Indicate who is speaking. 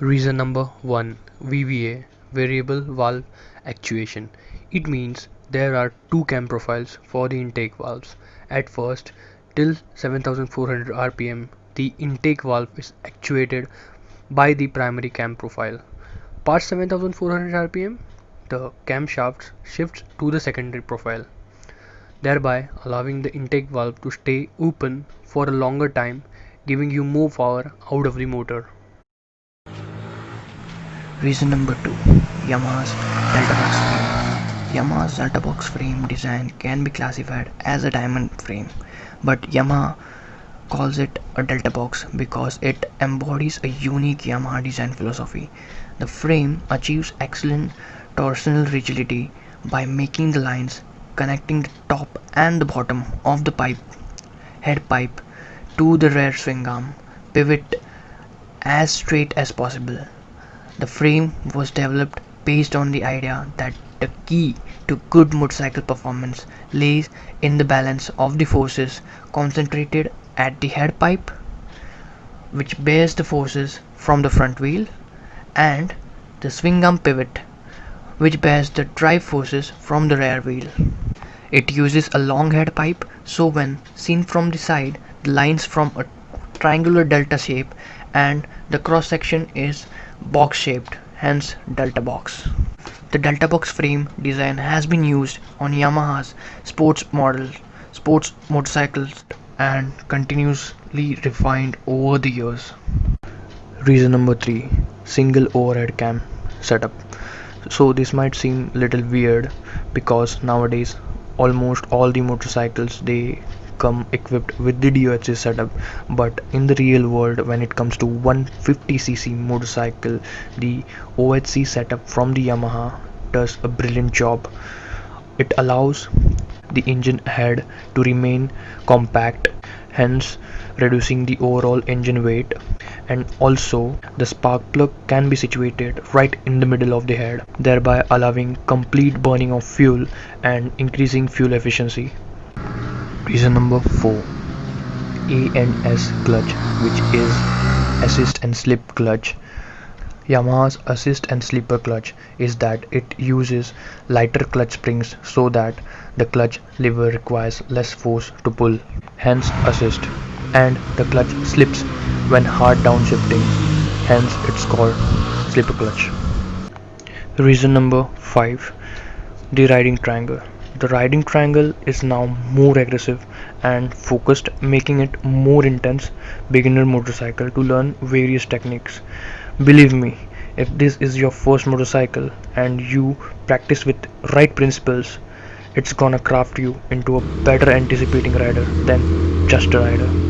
Speaker 1: Reason number 1, VVA, variable valve actuation. It means there are two cam profiles for the intake valves. At first, till 7400 rpm, the intake valve is actuated by the primary cam profile. Past 7400 rpm, the camshaft shifts to the secondary profile, thereby allowing the intake valve to stay open for a longer time, giving you more power out of the motor.
Speaker 2: Reason number 2, Yamaha's Delta Box frame. Yamaha's Delta Box frame design can be classified as a diamond frame, but Yamaha calls it a Delta Box because it embodies a unique Yamaha design philosophy. The frame achieves excellent torsional rigidity by making the lines connecting the top and the bottom of the head pipe to the rear swing arm pivot as straight as possible. The frame was developed based on the idea that the key to good motorcycle performance lays in the balance of the forces concentrated at the head pipe, which bears the forces from the front wheel, and the swing arm pivot, which bears the drive forces from the rear wheel. It uses a long head pipe, so when seen from the side, the lines form a triangular delta shape and the cross section is box shaped, hence delta box. The delta box frame design has been used on Yamaha's sports motorcycles and continuously refined over the years.
Speaker 1: Reason number 3, single overhead cam setup. So this might seem little weird because nowadays almost all the motorcycles they come equipped with the DOHC setup, but in the real world when it comes to 150cc motorcycle, the OHC setup from the Yamaha does a brilliant job. It allows the engine head to remain compact, hence reducing the overall engine weight, and also the spark plug can be situated right in the middle of the head, thereby allowing complete burning of fuel and increasing fuel efficiency. Reason number 4, A&S clutch, which is assist and slip clutch. Yamaha's assist and slipper clutch is that it uses lighter clutch springs so that the clutch lever requires less force to pull, hence assist, and the clutch slips when hard downshifting, hence it's called slipper clutch. Reason number 5, the riding triangle. The riding triangle is now more aggressive and focused, making it more intense beginner motorcycle to learn various techniques. Believe me, if this is your first motorcycle and you practice with right principles, it's gonna craft you into a better anticipating rider than just a rider.